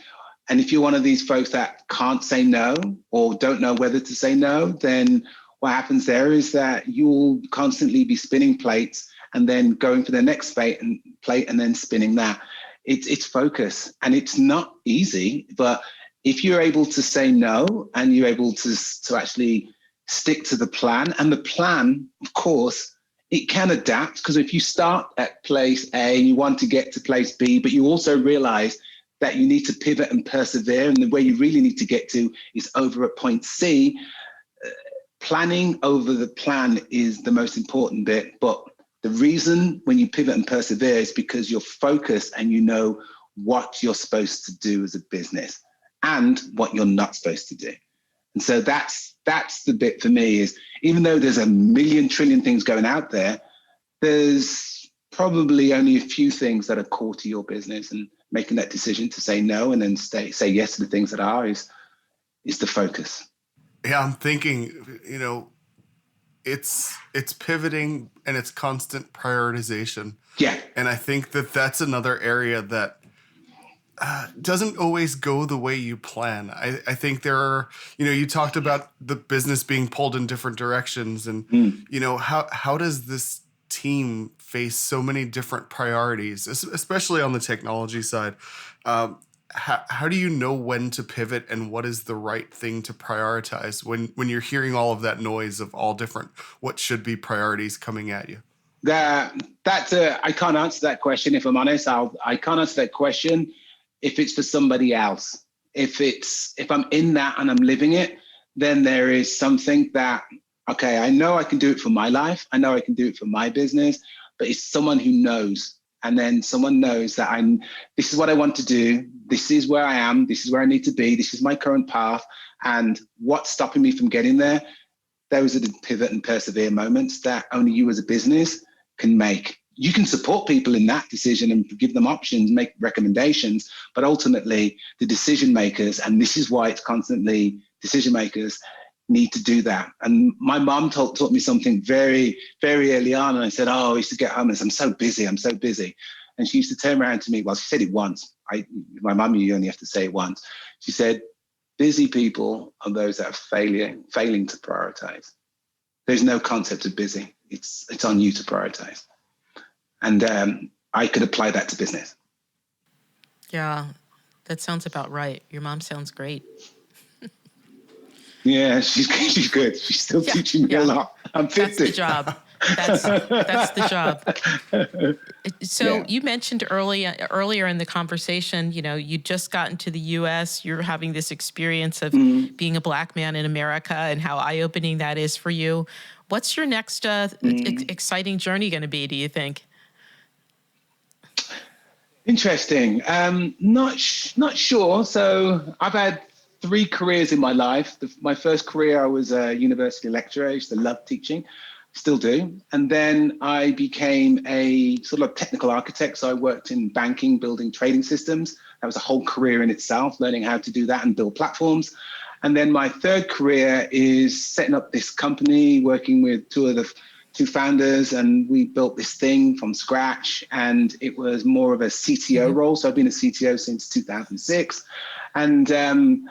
if you're one of these folks that can't say no or don't know whether to say no, then what happens there is that you'll constantly be spinning plates and then going for the next plate and then spinning that. It's focus, and it's not easy, but if you're able to say no and you're able to actually stick to the plan, and the plan, of course, it can adapt, because if you start at place A and you want to get to place B, but you also realize that you need to pivot and persevere, and the way you really need to get to is over at point C, planning over the plan is the most important bit. But the reason when you pivot and persevere is because you're focused and you know what you're supposed to do as a business and what you're not supposed to do. And so that's the bit for me, is even though there's a million trillion things going out there, there's probably only a few things that are core to your business, and making that decision to say no and then say yes to the things that are is the focus. Yeah, I'm thinking, it's pivoting and it's constant prioritization. Yeah. And I think that's another area that doesn't always go the way you plan. I think there are, you talked about the business being pulled in different directions, and, how does this team face so many different priorities, especially on the technology side? How do you know when to pivot and what is the right thing to prioritize when you're hearing all of that noise of all different what should be priorities coming at you? I can't answer that question, if I'm honest. I can't answer that question if it's for somebody else. If I'm in that and I'm living it, then there is something that, okay, I know I can do it for my life. I know I can do it for my business, but it's someone who knows. And then someone knows that this is what I want to do. This is where I am. This is where I need to be. This is my current path. And what's stopping me from getting there? Those are the pivot and persevere moments that only you as a business can make. You can support people in that decision and give them options, make recommendations, but ultimately the decision makers, and this is why it's constantly decision makers, need to do that. And my mom taught me something very, very early on. And I said, I used to get home and say, I'm so busy. And she used to turn around to me. Well, she said it once. My mom, you only have to say it once. She said, busy people are those that are failing to prioritize. There's no concept of busy. It's on you to prioritize. And I could apply that to business. Yeah, that sounds about right. Your mom sounds great. Yeah, she's good. She's still teaching me a lot. I'm 50. That's the job. That's the job. So you mentioned earlier in the conversation, you just got into the U.S. You're having this experience of being a Black man in America and how eye-opening that is for you. What's your next exciting journey going to be, do you think? Interesting. Not sure. So I've had 3 careers in my life. My first career, I was a university lecturer. I used to love teaching, still do. And then I became a sort of technical architect. So I worked in banking, building trading systems. That was a whole career in itself, learning how to do that and build platforms. And then my third career is setting up this company, working with two founders, and we built this thing from scratch. And it was more of a CTO role. So I've been a CTO since 2006. And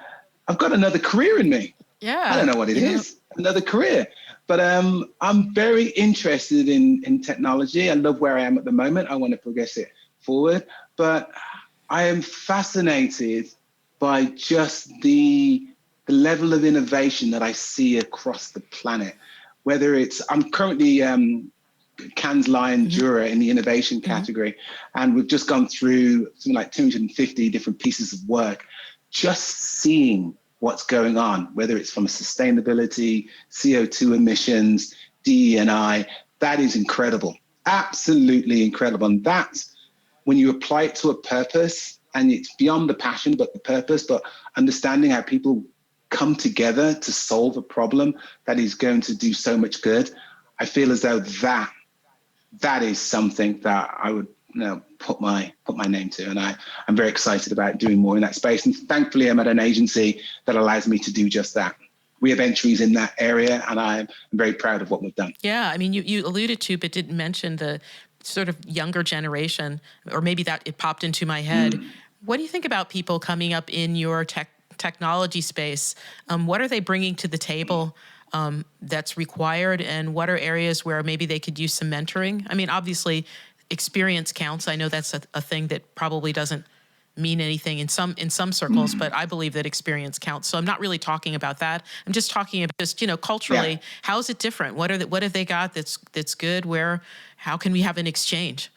I've got another career in me. Yeah. I don't know what it is, another career. But I'm very interested in technology. I love where I am at the moment. I want to progress it forward. But I am fascinated by just the level of innovation that I see across the planet. Whether I'm currently Cannes Lion juror in the innovation category, and we've just gone through something like 250 different pieces of work, just seeing what's going on, whether it's from sustainability, CO2 emissions, DE&I, that is incredible, absolutely incredible. And that's when you apply it to a purpose, and it's beyond the passion, but the purpose, but understanding how people come together to solve a problem that is going to do so much good. I feel as though that is something that I would put my name to, and I'm very excited about doing more in that space. And thankfully, I'm at an agency that allows me to do just that. We have entries in that area, and I'm very proud of what we've done. Yeah, I mean, you alluded to, but didn't mention the sort of younger generation, or maybe that it popped into my head. What do you think about people coming up in your technology space? What are they bringing to the table that's required, and what are areas where maybe they could use some mentoring? I mean, obviously, experience counts. I know that's a thing that probably doesn't mean anything in some circles, but I believe that experience counts. So I'm not really talking about that. I'm just talking about just, culturally, how is it different? What have they got that's good? How can we have an exchange?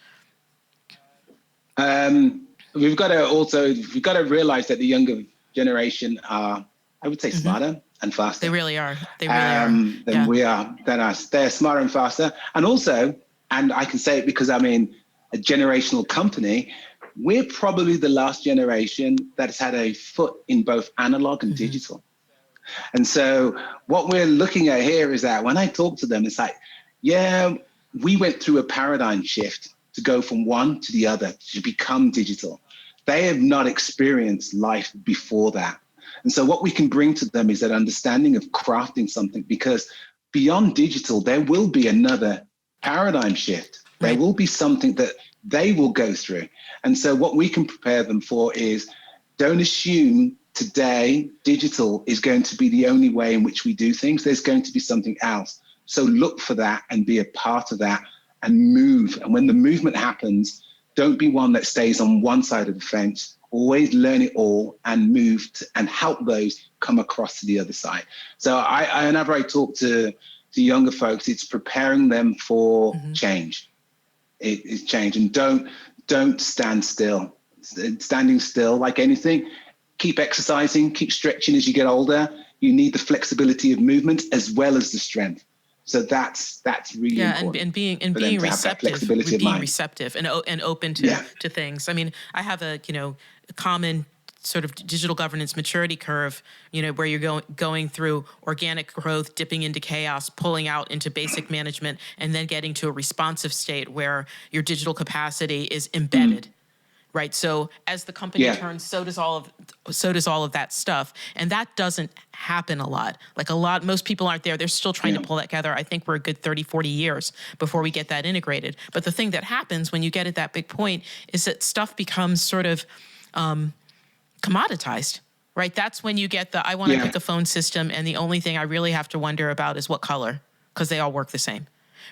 We've got to realize that the younger generation are, I would say, smarter and faster. They really are. They really are. Than we are, than us. They're smarter and faster. And also, and I can say it because I'm in a generational company, we're probably the last generation that has had a foot in both analog and digital. And so what we're looking at here is that when I talk to them, it's like, we went through a paradigm shift to go from one to the other, to become digital. They have not experienced life before that. And so what we can bring to them is that understanding of crafting something, because beyond digital, there will be another paradigm shift. There will be something that they will go through. And so what we can prepare them for is, don't assume today digital is going to be the only way in which we do things. There's going to be something else. So look for that and be a part of that and move. And when the movement happens, don't be one that stays on one side of the fence. Always learn it all and move and help those come across to the other side. So whenever I talk to younger folks, it's preparing them for change. It's change, and don't stand still. Standing still, like anything, keep exercising, keep stretching as you get older. You need the flexibility of movement as well as the strength. So that's really important. and being receptive, receptive and open to things. I mean, I have a common sort of digital governance maturity curve, where you're going through organic growth, dipping into chaos, pulling out into basic management, and then getting to a responsive state where your digital capacity is embedded. Right. So as the company turns, so does all of that stuff. And that doesn't happen a lot. Most people aren't there. They're still trying to pull that together. I think we're a good 30, 40 years before we get that integrated. But the thing that happens when you get at that big point is that stuff becomes sort of commoditized, right? That's when you get I want to pick a phone system, and the only thing I really have to wonder about is what color, because they all work the same,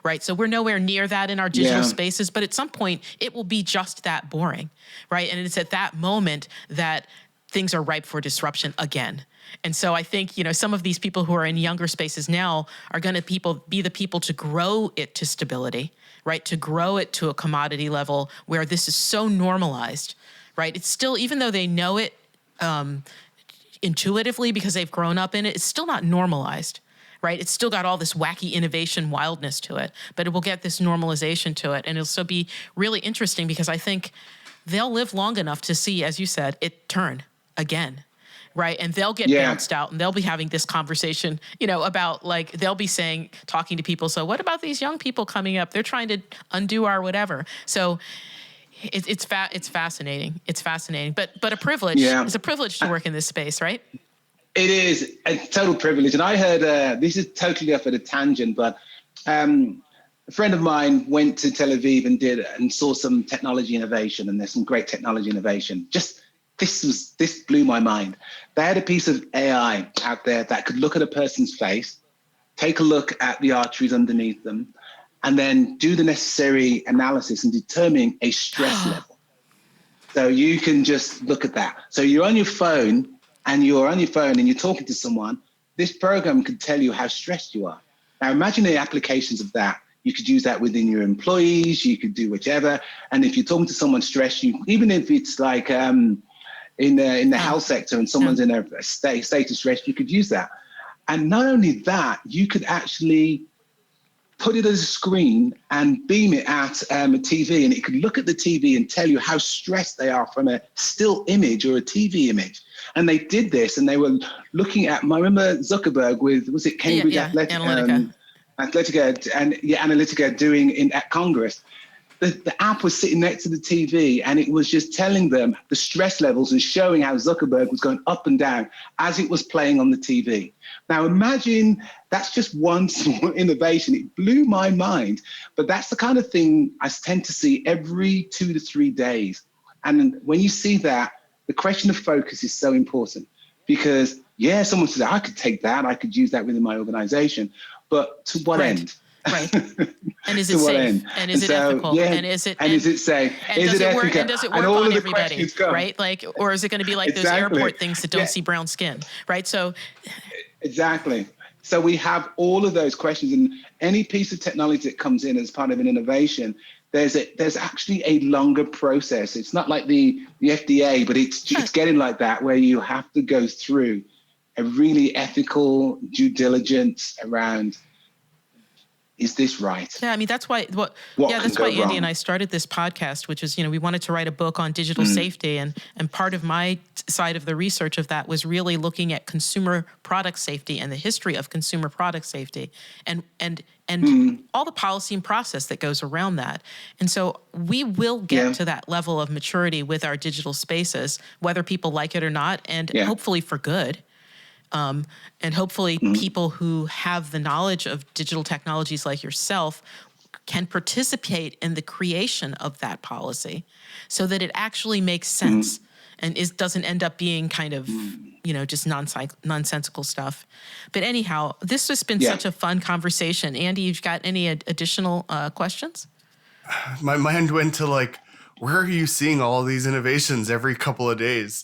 right? So we're nowhere near that in our digital spaces, but at some point it will be just that boring, right? And it's at that moment that things are ripe for disruption again. And so I think, some of these people who are in younger spaces now are going to be the people to grow it to stability, right? To grow it to a commodity level where this is so normalized, right? It's still, even though they know it intuitively because they've grown up in it, it's still not normalized, right? It's still got all this wacky innovation wildness to it, but it will get this normalization to it. And it'll still be really interesting because I think they'll live long enough to see, as you said, it turn again, right? And they'll get bounced out, and they'll be having this conversation, about they'll be talking to people. So what about these young people coming up? They're trying to undo our whatever. So it's fascinating. It's fascinating, but a privilege. It's a privilege to work in this space, right? It is a total privilege. And I heard, this is totally off at a tangent, but a friend of mine went to Tel Aviv and saw some technology innovation, and there's some great technology innovation. This blew my mind. They had a piece of AI out there that could look at a person's face, take a look at the arteries underneath them, and then do the necessary analysis and determine a stress level. So you can just look at that. So you're on your phone and you're talking to someone. This program could tell you how stressed you are. Now imagine the applications of that. You could use that within your employees. You could do whichever. And if you're talking to someone stressed, even if it's like in the health sector and someone's in a state of stress, you could use that. And not only that, you could actually put it as a screen and beam it at a TV, and it could look at the TV and tell you how stressed they are from a still image or a TV image. And they did this, and they were looking at, I remember Zuckerberg with, was it Cambridge Analytica doing at Congress. The app was sitting next to the TV, and it was just telling them the stress levels and showing how Zuckerberg was going up and down as it was playing on the TV. Now imagine that's just one small innovation. It blew my mind, but that's the kind of thing I tend to see every 2 to 3 days. And when you see that, the question of focus is so important, because someone says, I could take that, I could use that within my organization, but to what end? Right. And is it To what safe? end? And is it So, ethical? yeah, And is it safe? And Is does it it work? ethical? And does it And work all on of the everybody? questions come. Right? Like, or is it going to be like those airport things that don't see brown skin? Right. So exactly. So we have all of those questions, and any piece of technology that comes in as part of an innovation, there's actually a longer process. It's not like the FDA, but it's getting like that, where you have to go through a really ethical due diligence around, is this right? yeah, I mean, that's why that's why Andy and I started this podcast, which is, we wanted to write a book on digital safety. And part of my side of the research of that was really looking at consumer product safety and the history of consumer product safety and all the policy and process that goes around that. And so we will get to that level of maturity with our digital spaces, whether people like it or not, and hopefully for good. And hopefully people who have the knowledge of digital technologies like yourself can participate in the creation of that policy so that it actually makes sense and doesn't end up being kind of, just nonsensical stuff. But anyhow, this has been such a fun conversation. Andy, you've got any additional questions? My mind went to where are you seeing all these innovations every couple of days?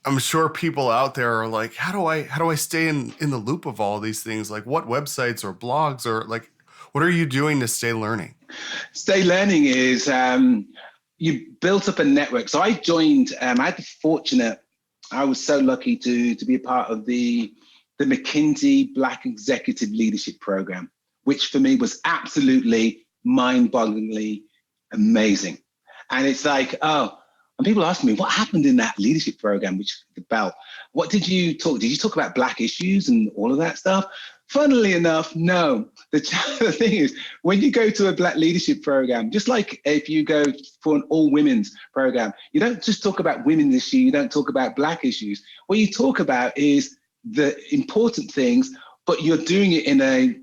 I'm sure people out there are like, how do I stay in the loop of all these things? Like, what websites or blogs or what are you doing to stay learning? Stay learning is you built up a network. So I joined. I was so lucky to be a part of the McKinsey Black Executive Leadership Program, which for me was absolutely mind-bogglingly amazing. And it's like, and people ask me, what happened in that leadership program, which the belt? What did you talk? Did you talk about Black issues and all of that stuff? Funnily enough, no. The thing is, when you go to a Black leadership program, just like if you go for an all women's program, you don't just talk about women's issues, you don't talk about Black issues. What you talk about is the important things, but you're doing it in a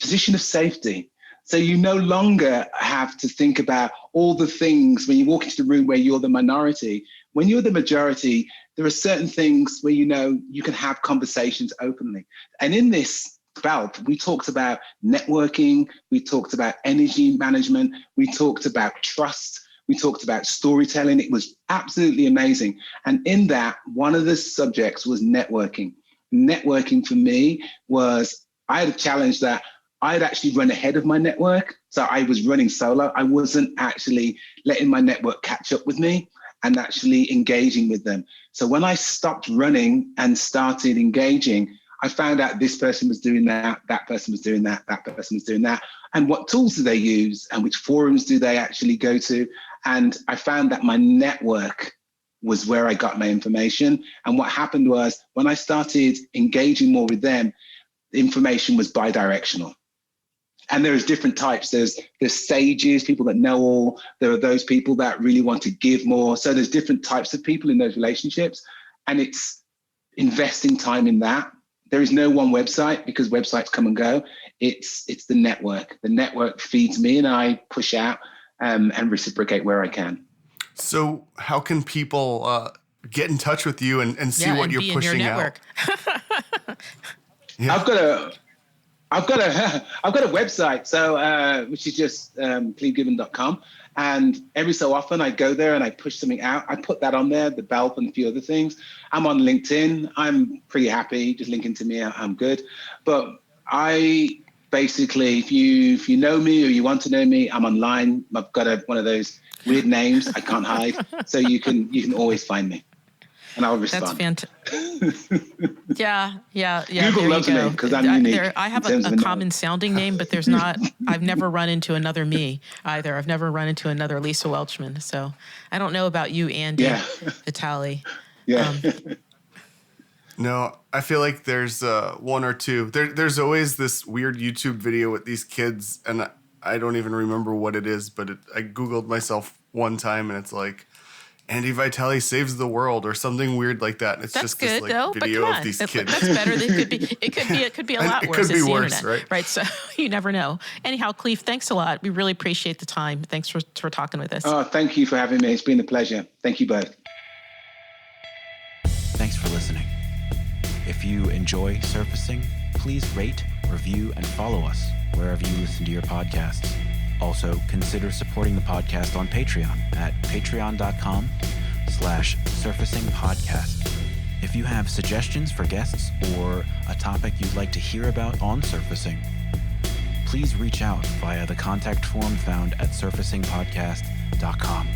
position of safety. So you no longer have to think about all the things when you walk into the room where you're the minority. When you're the majority, there are certain things where you can have conversations openly. And in this belt, we talked about networking, we talked about energy management, we talked about trust, we talked about storytelling. It was absolutely amazing. And in that, one of the subjects was networking. Networking for me was, I had a challenge that I'd actually run ahead of my network. So I was running solo. I wasn't actually letting my network catch up with me and actually engaging with them. So when I stopped running and started engaging, I found out this person was doing that person was doing that person was doing that. And what tools do they use and which forums do they actually go to? And I found that my network was where I got my information. And what happened was when I started engaging more with them, the information was bi-directional. And there's different types. There's sages, people that know all. There are those people that really want to give more. So there's different types of people in those relationships. And it's investing time in that. There is no one website because websites come and go. It's the network. The network feeds me and I push out and reciprocate where I can. So how can people get in touch with you and see what you're pushing out? Yeah. I've got a website, so which is just clevegibbon.com, and every so often I go there and I push something out. I put that on there, the belt and a few other things. I'm on LinkedIn. I'm pretty happy. Just linking to me, I'm good. But I basically, if you know me or you want to know me, I'm online. I've got one of those weird names I can't hide, so you can always find me. And I'll respond. That's fantastic. Yeah. Google loves me because I'm unique. I have a common sounding name, but there's not. I've never run into another me either. I've never run into another Lisa Welchman. So I don't know about you, Andy Vitale. Yeah. No, I feel like there's one or two. There's always this weird YouTube video with these kids, and I don't even remember what it is, but I Googled myself one time, and it's like, Andy Vitale saves the world or something weird like that. And it's that's just good, this though, video of these kids. That's better. It could be a lot worse. It could be worse, internet, right? So you never know. Anyhow, Cleve, thanks a lot. We really appreciate the time. Thanks for talking with us. Oh, thank you for having me. It's been a pleasure. Thank you both. Thanks for listening. If you enjoy surfacing, please rate, review, and follow us wherever you listen to your podcasts. Also, consider supporting the podcast on Patreon at patreon.com/surfacingpodcast. If you have suggestions for guests or a topic you'd like to hear about on Surfacing, please reach out via the contact form found at surfacingpodcast.com.